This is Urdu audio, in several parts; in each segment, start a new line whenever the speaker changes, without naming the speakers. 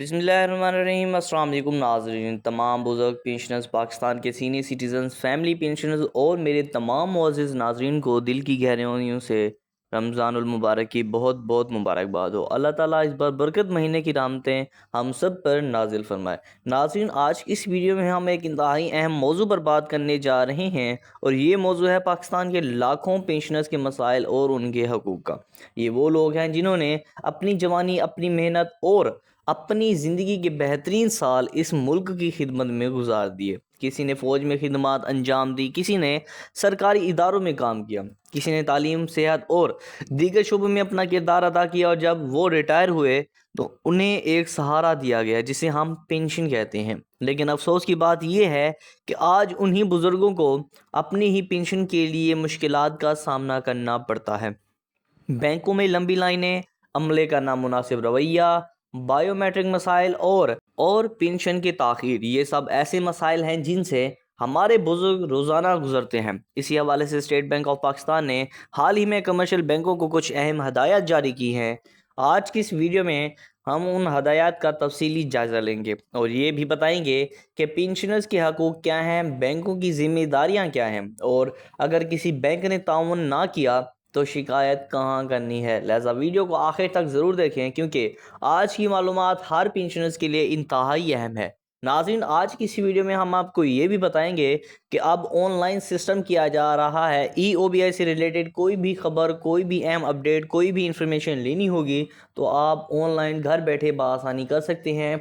بسم اللہ الرحمن الرحیم۔ السلام علیکم ناظرین، تمام بزرگ پینشنرز، پاکستان کے سینئر سٹیزنز، فیملی پینشنرز اور میرے تمام معزز ناظرین کو دل کی گہرائیوں سے رمضان المبارک کی بہت بہت مبارکباد ہو۔ اللہ تعالیٰ اس برکت مہینے کی رحمتیں ہم سب پر نازل فرمائے۔ ناظرین، آج اس ویڈیو میں ہم ایک انتہائی اہم موضوع پر بات کرنے جا رہے ہیں، اور یہ موضوع ہے پاکستان کے لاکھوں پینشنرز کے مسائل اور ان کے حقوق کا۔ یہ وہ لوگ ہیں جنہوں نے اپنی جوانی، اپنی محنت اور اپنی زندگی کے بہترین سال اس ملک کی خدمت میں گزار دیے۔ کسی نے فوج میں خدمات انجام دی، کسی نے سرکاری اداروں میں کام کیا، کسی نے تعلیم، صحت اور دیگر شعبوں میں اپنا کردار ادا کیا، اور جب وہ ریٹائر ہوئے تو انہیں ایک سہارا دیا گیا جسے ہم پینشن کہتے ہیں۔ لیکن افسوس کی بات یہ ہے کہ آج انہی بزرگوں کو اپنی ہی پینشن کے لیے مشکلات کا سامنا کرنا پڑتا ہے۔ بینکوں میں لمبی لائنیں، عملے کا نامناسب رویہ، بائیو میٹرک مسائل اور پینشن کی تاخیر، یہ سب ایسے مسائل ہیں جن سے ہمارے بزرگ روزانہ گزرتے ہیں۔ اسی حوالے سے اسٹیٹ بینک آف پاکستان نے حال ہی میں کمرشل بینکوں کو کچھ اہم ہدایات جاری کی ہیں۔ آج کی اس ویڈیو میں ہم ان ہدایات کا تفصیلی جائزہ لیں گے اور یہ بھی بتائیں گے کہ پینشنرز کے حقوق کیا ہیں، بینکوں کی ذمہ داریاں کیا ہیں، اور اگر کسی بینک نے تعاون نہ کیا تو شکایت کہاں کرنی ہے۔ لہٰذا ویڈیو کو آخر تک ضرور دیکھیں، کیونکہ آج کی معلومات ہر پینشنرز کے لیے انتہائی اہم ہے۔ ناظرین، آج کی اس ویڈیو میں ہم آپ کو یہ بھی بتائیں گے کہ اب آن لائن سسٹم کیا جا رہا ہے۔ ای او بی آئی سے ریلیٹڈ کوئی بھی خبر، کوئی بھی اہم اپڈیٹ، کوئی بھی انفارمیشن لینی ہوگی تو آپ آن لائن گھر بیٹھے بآسانی کر سکتے ہیں۔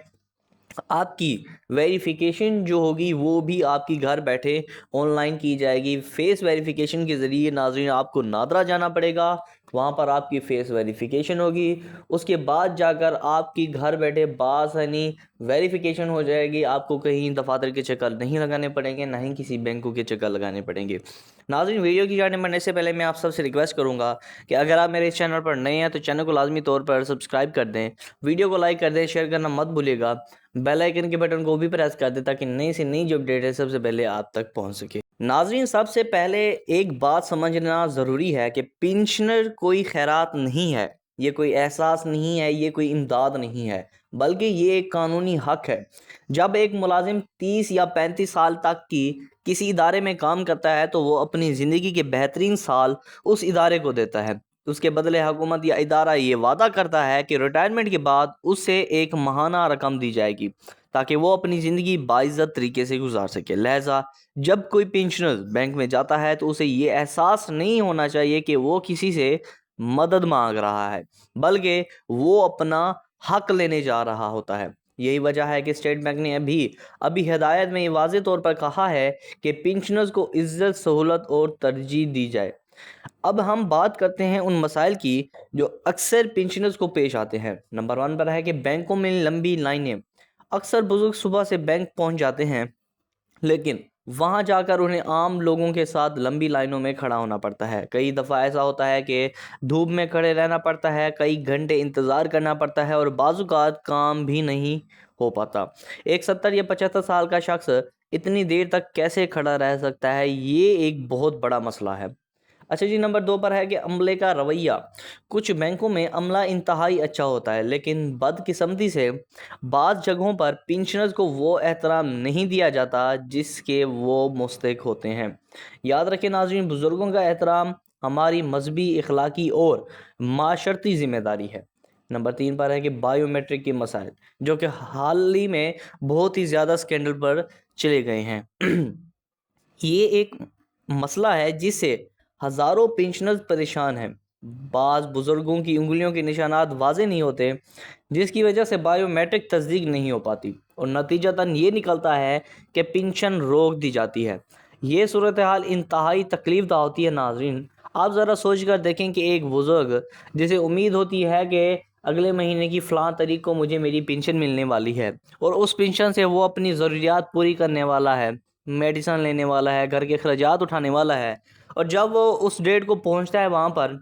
آپ کی ویریفیکیشن جو ہوگی وہ بھی آپ کی گھر بیٹھے آن لائن کی جائے گی۔ فیس ویریفیکیشن کے ذریعے ناظرین آپ کو نادرا جانا پڑے گا، وہاں پر آپ کی فیس ویریفیکیشن ہوگی، اس کے بعد جا کر آپ کی گھر بیٹھے بآسانی ویریفیکیشن ہو جائے گی۔ آپ کو کہیں دفاتر کے چکر نہیں لگانے پڑیں گے، نہ ہی کسی بینکوں کے چکر لگانے پڑیں گے۔ ناظرین، ویڈیو کی جانب بڑھنے سے پہلے میں آپ سب سے ریکویسٹ کروں گا کہ اگر آپ میرے اس چینل پر نئے ہیں تو چینل کو لازمی طور پر سبسکرائب کر دیں، ویڈیو کو لائک کر دیں، شیئر کرنا مت بھولیے گا، بیل آئیکن کے بٹن کو بھی پریس کر دیں تاکہ نئی سے نئی جو اپڈیٹ ہے سب سے پہلے آپ تک پہنچ سکے۔ ناظرین، سب سے پہلے ایک بات سمجھنا ضروری ہے کہ پینشنر کوئی خیرات نہیں ہے، یہ کوئی احساس نہیں ہے، یہ کوئی امداد نہیں ہے، بلکہ یہ ایک قانونی حق ہے۔ جب ایک ملازم 30 یا 35 سال تک کی کسی ادارے میں کام کرتا ہے تو وہ اپنی زندگی کے بہترین سال اس ادارے کو دیتا ہے۔ اس کے بدلے حکومت یا ادارہ یہ وعدہ کرتا ہے کہ ریٹائرمنٹ کے بعد اسے ایک ماہانہ رقم دی جائے گی تاکہ وہ اپنی زندگی باعزت طریقے سے گزار سکے۔ لہٰذا جب کوئی پینشنر بینک میں جاتا ہے تو اسے یہ احساس نہیں ہونا چاہیے کہ وہ کسی سے مدد مانگ رہا ہے، بلکہ وہ اپنا حق لینے جا رہا ہوتا ہے۔ یہی وجہ ہے کہ اسٹیٹ بینک نے ابھی ہدایت میں یہ واضح طور پر کہا ہے کہ پینشنرز کو عزت، سہولت اور ترجیح دی جائے۔ اب ہم بات کرتے ہیں ان مسائل کی جو اکثر پینشنرز کو پیش آتے ہیں۔ نمبر 1 پر ہے کہ بینکوں میں لمبی لائنیں۔ اکثر بزرگ صبح سے بینک پہنچ جاتے ہیں، لیکن وہاں جا کر انہیں عام لوگوں کے ساتھ لمبی لائنوں میں کھڑا ہونا پڑتا ہے۔ کئی دفعہ ایسا ہوتا ہے کہ دھوپ میں کھڑے رہنا پڑتا ہے، کئی گھنٹے انتظار کرنا پڑتا ہے، اور بعض اوقات کام بھی نہیں ہو پاتا۔ ایک 70 یا 75 سال کا شخص اتنی دیر تک کیسے کھڑا رہ سکتا ہے، یہ ایک بہت بڑا مسئلہ ہے۔ اچھا جی، نمبر 2 پر ہے کہ عملے کا رویہ۔ کچھ بینکوں میں عملہ انتہائی اچھا ہوتا ہے، لیکن بدقسمتی سے بعض جگہوں پر پینشنرز کو وہ احترام نہیں دیا جاتا جس کے وہ مستحق ہوتے ہیں۔ یاد رکھیں ناظرین، بزرگوں کا احترام ہماری مذہبی، اخلاقی اور معاشرتی ذمہ داری ہے۔ نمبر 3 پر ہے کہ بائیو میٹرک کے مسائل، جو کہ حال ہی میں بہت ہی زیادہ سکینڈل پر چلے گئے ہیں۔ یہ ایک مسئلہ ہے جس سے ہزاروں پینشنرز پریشان ہیں۔ بعض بزرگوں کی انگلیوں کے نشانات واضح نہیں ہوتے، جس کی وجہ سے بائیو میٹرک تصدیق نہیں ہو پاتی، اور نتیجتاً یہ نکلتا ہے کہ پینشن روک دی جاتی ہے۔ یہ صورتحال انتہائی تکلیف دہ ہوتی ہے۔ ناظرین، آپ ذرا سوچ کر دیکھیں کہ ایک بزرگ جسے امید ہوتی ہے کہ اگلے مہینے کی فلاں تاریخ کو مجھے میری پینشن ملنے والی ہے، اور اس پینشن سے وہ اپنی ضروریات پوری کرنے والا ہے، میڈیسن لینے والا ہے، گھر کے اخراجات اٹھانے والا ہے، اور جب وہ اس ڈیٹ کو پہنچتا ہے وہاں پر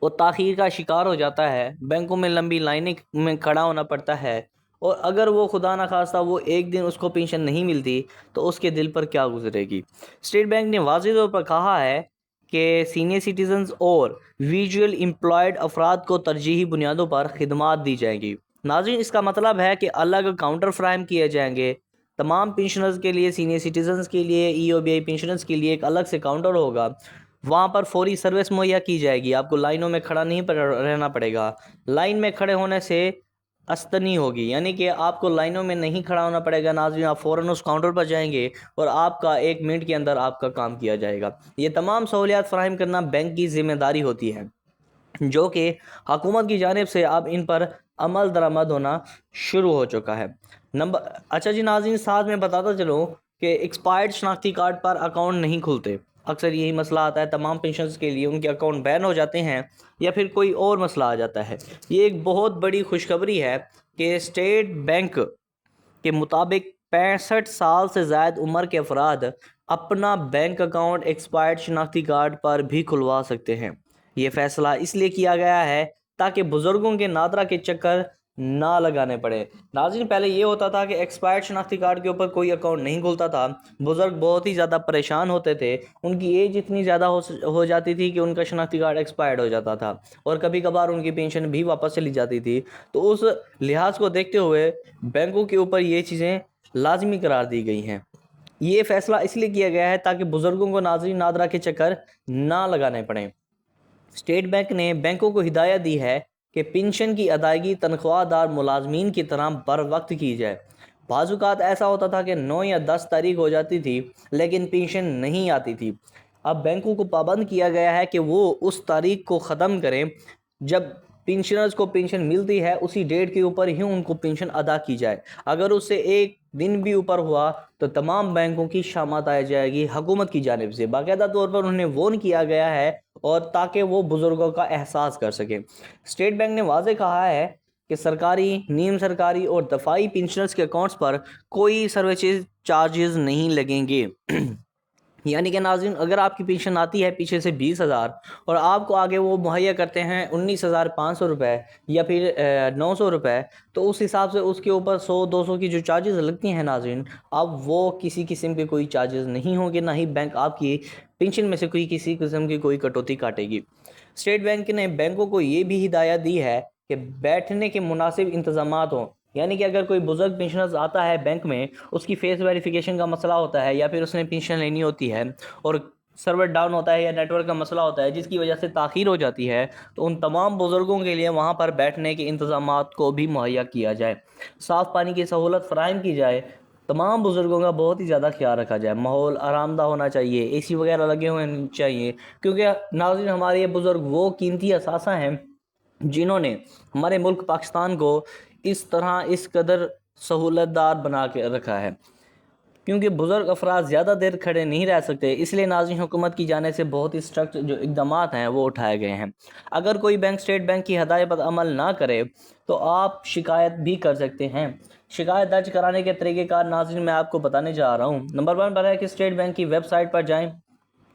وہ تاخیر کا شکار ہو جاتا ہے، بینکوں میں لمبی لائنیں میں کھڑا ہونا پڑتا ہے، اور اگر وہ خدا نخواستہ وہ ایک دن اس کو پینشن نہیں ملتی تو اس کے دل پر کیا گزرے گی۔ اسٹیٹ بینک نے واضح طور پر کہا ہے کہ سینئر سٹیزنز اور ویژول امپلائڈ افراد کو ترجیحی بنیادوں پر خدمات دی جائیں گی۔ ناظرین اس کا مطلب ہے کہ الگ کاؤنٹر فراہم کیے جائیں گے تمام پینشنرز کے لیے، سینئر سٹیزنز کے لیے، ای او بی آئی پینشنرز کے لیے ایک الگ سے کاؤنٹر ہوگا، وہاں پر فوری سروس مہیا کی جائے گی، آپ کو لائنوں میں کھڑا نہیں رہنا پڑے گا، لائن میں کھڑے ہونے سے استنی ہوگی، یعنی کہ آپ کو لائنوں میں نہیں کھڑا ہونا پڑے گا ناظرین، آپ فوراً اس کاؤنٹر پر جائیں گے اور آپ کا 1 منٹ کے اندر آپ کا کام کیا جائے گا۔ یہ تمام سہولیات فراہم کرنا بینک کی ذمہ داری ہوتی ہے، جو کہ حکومت کی جانب سے اب ان پر عمل درآمد ہونا شروع ہو چکا ہے۔ اچھا جی ناظرین، ساتھ میں بتاتا چلوں کہ ایکسپائرڈ شناختی کارڈ پر اکاؤنٹ نہیں کھلتے، اکثر یہی مسئلہ آتا ہے تمام پینشنز کے لیے، ان کے اکاؤنٹ بین ہو جاتے ہیں یا پھر کوئی اور مسئلہ آ جاتا ہے۔ یہ ایک بہت بڑی خوشخبری ہے کہ اسٹیٹ بینک کے مطابق 65 سال سے زائد عمر کے افراد اپنا بینک اکاؤنٹ ایکسپائرڈ شناختی کارڈ پر بھی کھلوا سکتے ہیں۔ یہ فیصلہ اس لیے کیا گیا ہے تاکہ بزرگوں کے نادرا کے چکر نہ لگانے پڑے۔ ناظرین پہلے یہ ہوتا تھا کہ ایکسپائرڈ شناختی کارڈ کے اوپر کوئی اکاؤنٹ نہیں کھلتا تھا، بزرگ بہت ہی زیادہ پریشان ہوتے تھے، ان کی ایج اتنی زیادہ ہو جاتی تھی کہ ان کا شناختی کارڈ ایکسپائرڈ ہو جاتا تھا اور کبھی کبھار ان کی پینشن بھی واپس چلی جاتی تھی۔ تو اس لحاظ کو دیکھتے ہوئے بینکوں کے اوپر یہ چیزیں لازمی قرار دی گئی ہیں۔ یہ فیصلہ اس لیے کیا گیا ہے تاکہ بزرگوں کو ناظرین نادرا کے چکر نہ لگانے پڑیں۔ اسٹیٹ بینک نے بینکوں کو ہدایت دی ہے کہ پنشن کی ادائیگی تنخواہ دار ملازمین کی طرح بر وقت کی جائے۔ بعض اوقات ایسا ہوتا تھا کہ 9 یا 10 تاریخ ہو جاتی تھی لیکن پنشن نہیں آتی تھی۔ اب بینکوں کو پابند کیا گیا ہے کہ وہ اس تاریخ کو ختم کریں جب پنشنرز کو پنشن ملتی ہے، اسی ڈیٹ کے اوپر ہی ان کو پنشن ادا کی جائے۔ اگر اس سے 1 دن بھی اوپر ہوا تو تمام بینکوں کی شامت آئی جائے گی حکومت کی جانب سے، باقاعدہ طور پر انہیں وارن کیا گیا ہے اور تاکہ وہ بزرگوں کا احساس کر سکیں۔ اسٹیٹ بینک نے واضح کہا ہے کہ سرکاری، نیم سرکاری اور دفاعی پنشنرز کے اکاؤنٹس پر کوئی سروسز چارجز نہیں لگیں گے۔ یعنی کہ ناظرین اگر آپ کی پنشن آتی ہے پیچھے سے 20,000 اور آپ کو آگے وہ مہیا کرتے ہیں 19,500 روپے یا پھر 900 روپے، تو اس حساب سے اس کے اوپر 100-200 کی جو چارجز لگتی ہیں ناظرین، اب وہ کسی قسم کے کوئی چارجز نہیں ہوں گے، نہ ہی بینک آپ کی پنشن میں سے کسی قسم کی کوئی کٹوتی کاٹے گی۔ اسٹیٹ بینک نے بینکوں کو یہ بھی ہدایت دی ہے کہ بیٹھنے کے مناسب انتظامات ہوں، یعنی کہ اگر کوئی بزرگ پنشنرز آتا ہے بینک میں، اس کی فیس ویریفیکیشن کا مسئلہ ہوتا ہے یا پھر اس نے پنشن لینی ہوتی ہے اور سرور ڈاؤن ہوتا ہے یا نیٹ ورک کا مسئلہ ہوتا ہے جس کی وجہ سے تاخیر ہو جاتی ہے، تو ان تمام بزرگوں کے لیے وہاں پر بیٹھنے کے انتظامات کو بھی مہیا کیا جائے، صاف پانی کی سہولت فراہم کی جائے، تمام بزرگوں کا بہت ہی زیادہ خیال رکھا جائے، ماحول آرام دہ ہونا چاہیے، اے سی وغیرہ لگے ہوئے چاہیے، کیونکہ ناظرین ہمارے یہ بزرگ وہ قیمتی اثاثہ ہیں جنہوں نے ہمارے ملک پاکستان کو اس طرح اس قدر سہولت دار بنا کے رکھا ہے۔ کیونکہ بزرگ افراد زیادہ دیر کھڑے نہیں رہ سکتے، اس لیے ناظرین حکومت کی جانب سے بہت ہی سخت جو اقدامات ہیں وہ اٹھائے گئے ہیں۔ اگر کوئی بینک اسٹیٹ بینک کی ہدایت پر عمل نہ کرے تو آپ شکایت بھی کر سکتے ہیں۔ شکایت درج کرانے کے طریقہ کار ناظرین میں آپ کو بتانے جا رہا ہوں۔ نمبر 1 پر ہے کہ اسٹیٹ بینک کی ویب سائٹ پر جائیں،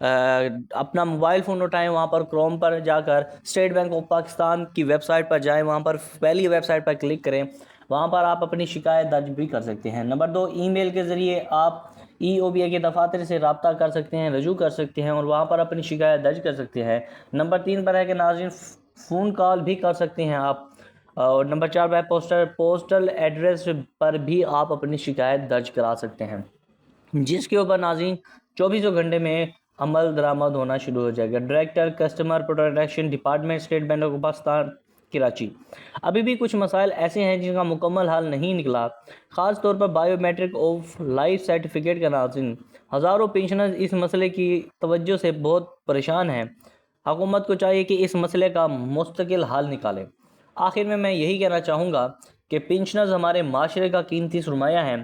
اپنا موبائل فون اٹھائیں، وہاں پر کروم پر جا کر اسٹیٹ بینک آف پاکستان کی ویب سائٹ پر جائیں، وہاں پر پہلی ویب سائٹ پر کلک کریں، وہاں پر آپ اپنی شکایت درج بھی کر سکتے ہیں۔ نمبر 2، ای میل کے ذریعے آپ ای او بی اے کے دفاتر سے رابطہ کر سکتے ہیں، رجوع کر سکتے ہیں اور وہاں پر اپنی شکایت درج کر سکتے ہیں۔ نمبر 3 پر ہے کہ ناظرین فون کال بھی کر سکتے ہیں آپ، اور نمبر 4 پر ہے پوسٹل ایڈریس پر بھی آپ اپنی شکایت درج کرا سکتے ہیں، جس کے اوپر ناظرین 24 گھنٹے میں عمل درآمد ہونا شروع ہو جائے گا۔ Director customer protection department State Bank of Pakistan Karachi. ابھی بھی کچھ مسائل ایسے ہیں جن کا مکمل حل نہیں نکلا، خاص طور پر biometric of life certificate کا ناظرین۔ ہزاروں پینشنرز اس مسئلے کی توجہ سے بہت پریشان ہیں، حکومت کو چاہیے کہ اس مسئلے کا مستقل حل نکالے۔ آخر میں یہی کہنا چاہوں گا کہ پینشنرز ہمارے معاشرے کا قیمتی سرمایہ ہیں،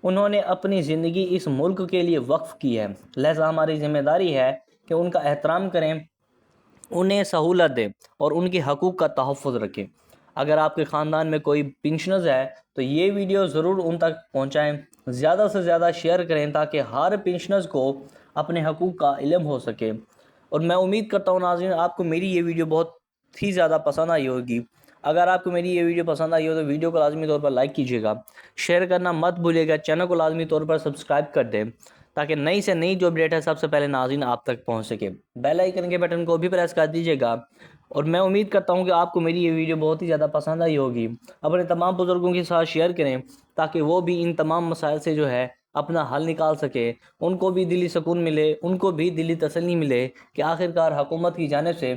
انہوں نے اپنی زندگی اس ملک کے لیے وقف کی ہے، لہذا ہماری ذمہ داری ہے کہ ان کا احترام کریں، انہیں سہولت دیں اور ان کے حقوق کا تحفظ رکھیں۔ اگر آپ کے خاندان میں کوئی پینشنرز ہے تو یہ ویڈیو ضرور ان تک پہنچائیں، زیادہ سے زیادہ شیئر کریں تاکہ ہر پینشنرز کو اپنے حقوق کا علم ہو سکے۔ اور میں امید کرتا ہوں ناظرین آپ کو میری یہ ویڈیو بہت ہی زیادہ پسند آئی ہوگی۔ اگر آپ کو میری یہ ویڈیو پسند آئی ہو تو ویڈیو کو لازمی طور پر لائک کیجیے گا، شیئر کرنا مت بھولیے گا، چینل کو لازمی طور پر سبسکرائب کر دیں تاکہ نئی سے نئی جو اپڈیٹ ہے سب سے پہلے ناظرین آپ تک پہنچ سکے۔ بیل آئیکن کے بٹن کو بھی پریس کر دیجیے گا اور میں امید کرتا ہوں کہ آپ کو میری یہ ویڈیو بہت ہی زیادہ پسند آئی ہوگی. اپنے تمام بزرگوں کے ساتھ شیئر کریں تاکہ وہ بھی ان تمام مسائل سے جو ہے اپنا حل نکال سکے، ان کو بھی دلی سکون ملے، ان کو بھی دلی تسلی ملے کہ آخرکار حکومت کی جانب سے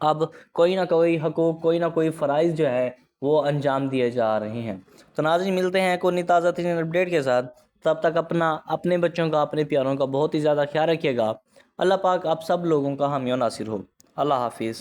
اب کوئی نہ کوئی حقوق، کوئی نہ کوئی فرائض جو ہے وہ انجام دیے جا رہے ہیں. تو ناظرین، ملتے ہیں کوئی تازہ ترین اپڈیٹ کے ساتھ. تب تک اپنے بچوں کا، اپنے پیاروں کا بہت ہی زیادہ خیال رکھیے گا. اللہ پاک آپ سب لوگوں کا حامی و ناصر ہو. اللہ حافظ.